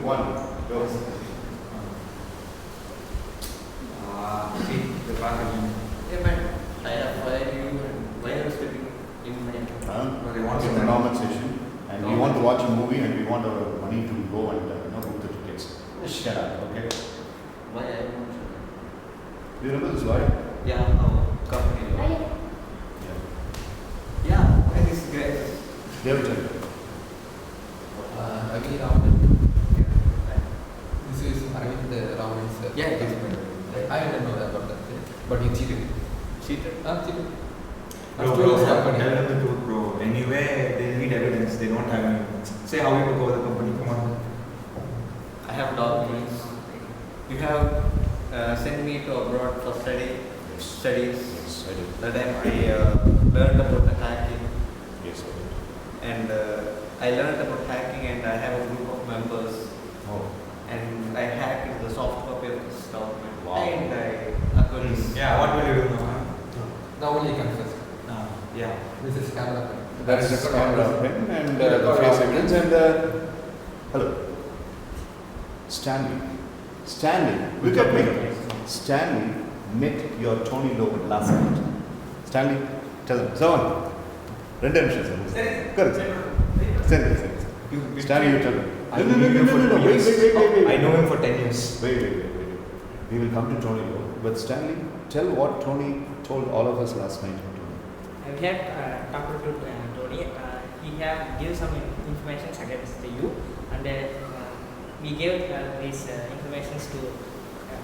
1, go. See, the packaging. Yeah, man. I have fired you and why are you sleeping in my No, they want It's some a money. normal session, and we want to watch a movie, and we want our money to go and book the tickets. Just shut up, okay? why I am not Do you remember this lawyer? sure. Yeah, our company. Yeah. Yeah, why this guy? David, tell me. Ravi Raman. This is Arvind Raman, sir. Yeah, it is. I didn't know that about that. But he cheated. Cheated? Cheated. Bro, After all, his tell company. them the truth, bro. Anyway, they need evidence. They don't have any evidence. Say how you took over the company. Come on. I have documents. You have sent me to abroad for studies. Yes, I did. That time I learned about the hacking, Yes, I did. and I learned about hacking, and I have a group of members, Oh. and I hacked the soft copy of this document, Wow. and I acquired this. Yeah, what will you do now? Now only confess. Yeah. This is camera. That's the camera of him and the face evidence and hello. Stanley, look at me. Stanley met your Tony Logan last night. Stanley, tell them. Someone. Redemption. Correct. Send. Stanley, you tell them. I know him for 2 years. Wait. I know him for 10 years. Wait. We will come to Tony Logan. But Stanley, tell what Tony told all of us last night. We have talked to Tony. He have give some information against you, and we gave these information to.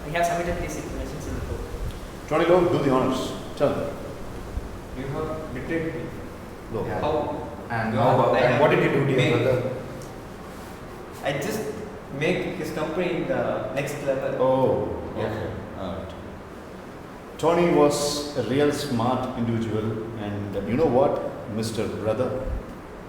We have submitted these information in the court. Tony Logan, do the honors. Tell them. You have betrayed me. Look. Yeah. How? And, You how, are- and what did you do to your Me. brother? I just make his company the next level. Oh, Yeah. okay. Alright. Tony was a real smart individual, and you know what, Mr. Brother?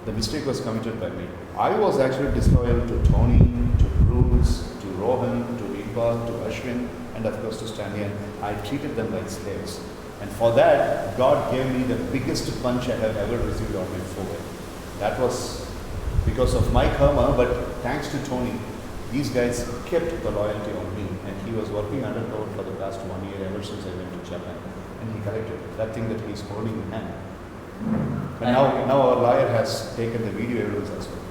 The mistake was committed by me. I was actually disloyal to Tony, to Bruce, to Rohan, to Iqbal, to Ashwin, and of course to Stanley, and I treated them like slaves. And for that, God gave me the biggest punch I have ever received on my forehead. That was because of my karma, but thanks to Tony, these guys kept the loyalty on me, and he was working undercover for the past 1 year ever since I went to Japan, and he collected that thing that he's holding in hand. And now our lawyer has taken the video evidence as well.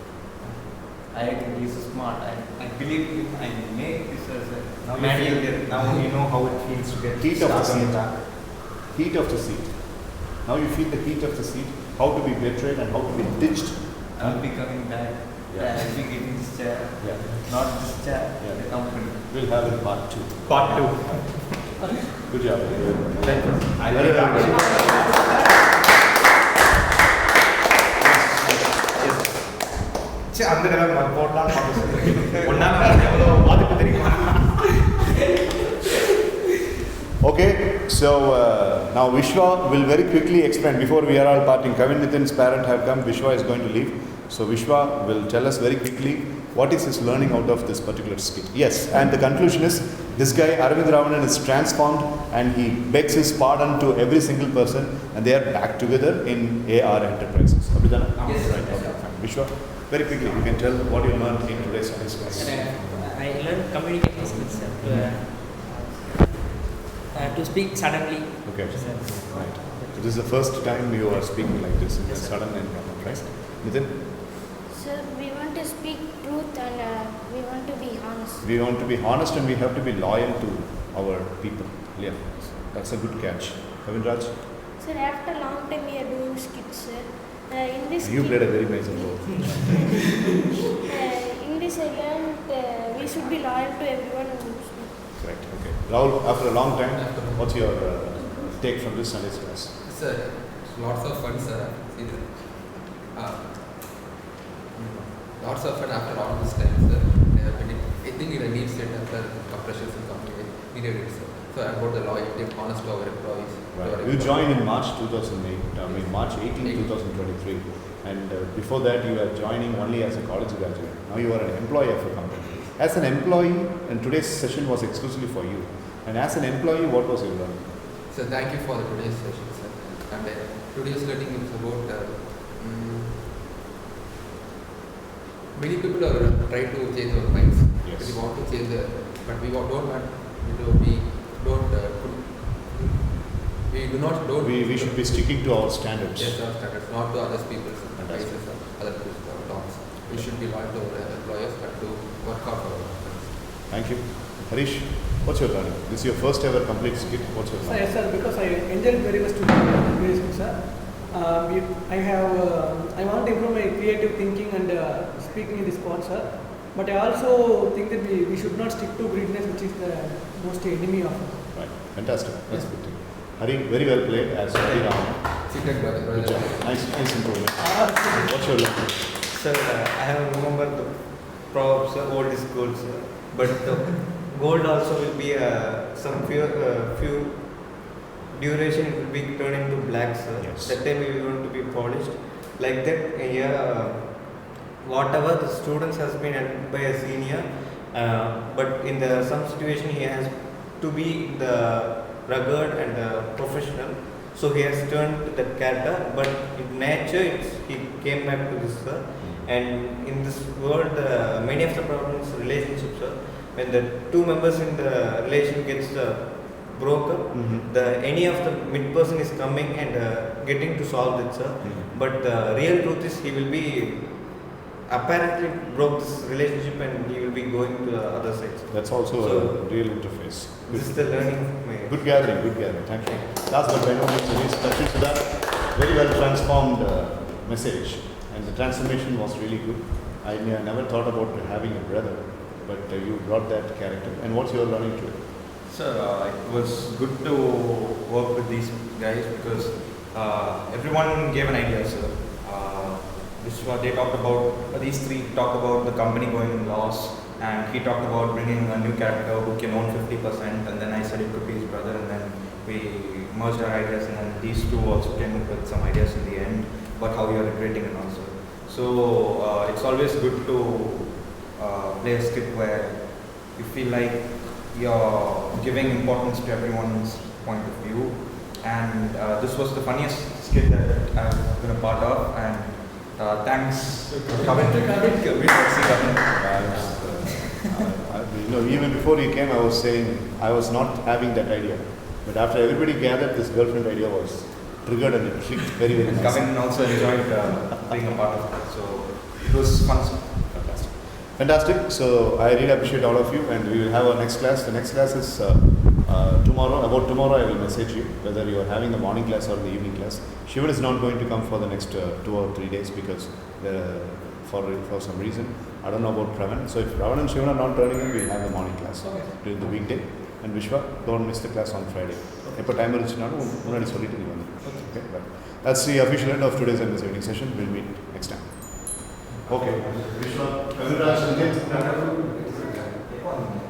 I think he's smart. I believe him. I make this as Now a you, manual. feel, now you know how it feels to get Heat of the stars on your seat. back. Heat of the seat. Now you feel the heat of the seat, how to be betrayed and how to be ditched. I'll be coming back. Yeah. I'll be getting this chair. Yeah. Not this chair. Yeah. The company. We'll have it part 2. Part 2. Good job. Thank you. I Very like good. that. சரி அந்த கதை போடலாம் ஒன்னா எவ்வளோ பாதிப்பு தெரியுமா Okay, so now Vishwa will very quickly explain. Before we are all parting, Kavin Nitin's parent have come. Vishwa is going to leave. So Vishwa will tell us very quickly what is his learning out of this particular skit. Yes, and the conclusion is this guy Arvind Ravanan is transformed and he begs his pardon to every single person, and they are back together in AR Enterprises. Abhidana? Yes. Right. Okay. Fine. Vishwa, very quickly, you can tell what you learned in today's class. I learned communication skills to speak suddenly. Okay. Right. So this is the first time you are speaking like this in a Yes, sir. sudden environment, right? Nitin? Sir, we want to speak truth and we want to be honest. We want to be honest and we have to be loyal to our people. Yeah, that's a good catch. Kavin Raj, Sir, after a long time we are doing skits, sir. In this you skit, played a very major role. in this I learned we should be loyal to everyone who speaks. Correct, okay. Rahul, after a long time, what's your take from this Sunday's class? Sir, lots of fun, sir. See that. Lots of fun after all this time, sir. I think it needs it after compressions and company. Needed it, sir. So about the loyalty, honest to our employees. to our Right. You employees. joined in March 2008, March 18, 2023. And before that, you were joining only as a college graduate. Now you are an employee of a company. As an employee, and today's session was exclusively for you. And as an employee, what was your learning? So thank you for the today's session, sir. And today's learning is about many people are trying to change our minds. change the, but we don't want, we don't put, we do not, don't. We should be sticking to our standards. Yes, our standards, not to other people's Fantastic. prices or other people's talks. We should be loyal to our employers, but to work out for our companies. Thank you. Harish, what's your learning? This is your first ever complete skit. What's your Sir, learning? yes, sir, because I enjoyed very much to do this, sir. I want to improve my creative thinking and speaking in this sport, sir. But I also think that we should not stick to greediness, which is the most enemy of us. Right. Fantastic. That's a good thing. Hari, very well played as Hari Ram. Seated brother. Good job. Nice improvement. What's your learning? Sir, I have remembered the proverbs, old is gold, sir. But the gold also will be some few duration, it will be turned into black, sir. Yes. That time we want to be polished. Like that, whatever the students has been helped by a senior, but in some situation he has to be the rugged and professional. So he has turned that character, but in nature he came back to this, sir. And in this world, many of the problems, relationships, sir, when the two members in the relation gets broke up, any of the mid person is coming and getting to solve it, sir. But the real truth is he will be apparently broke this relationship and he will be going to the other side, sir. That's also So, a real interface. This is the learning of my Good gathering, good gathering. Thank you. Last but by no means least, Dr. Sudha, very well transformed message, and the transformation was really good. I never thought about having a brother, but you brought that character. And what's your learning to it? Sir, it was good to work with these guys because everyone gave an idea, sir. They talked about, these three talked about the company going in loss, and he talked about bringing a new character who can own 50%, and then I said it could be his brother, and then we merged our ideas, and then these two also came up with some ideas in the end about how we are recreating and also. So it's always good to play a skit where you feel like you're giving importance to everyone's point of view, and this was the funniest skit that I've been a part of, and thanks Kavin. Even before you came, I was saying I was not having that idea. But after everybody gathered, this girlfriend idea was triggered and it clicked very, very And nicely. Kavin also enjoyed being a part of it, so it was fun. Fantastic. Fantastic. So I really appreciate all of you, and we will have our next class. The next class is tomorrow. About tomorrow, I will message you whether you are having the morning class or the evening class. Shivan is not going to come for the next 2 or 3 days because for some reason. I don't know about Pravan. So if Pravan and Shivan are not turning in, we will have the morning class during the weekday. And Vishwa, don't miss the class on Friday. If time is not, okay. But that's the official end of today's and this evening session. We'll meet next time. Okay. Vishwa,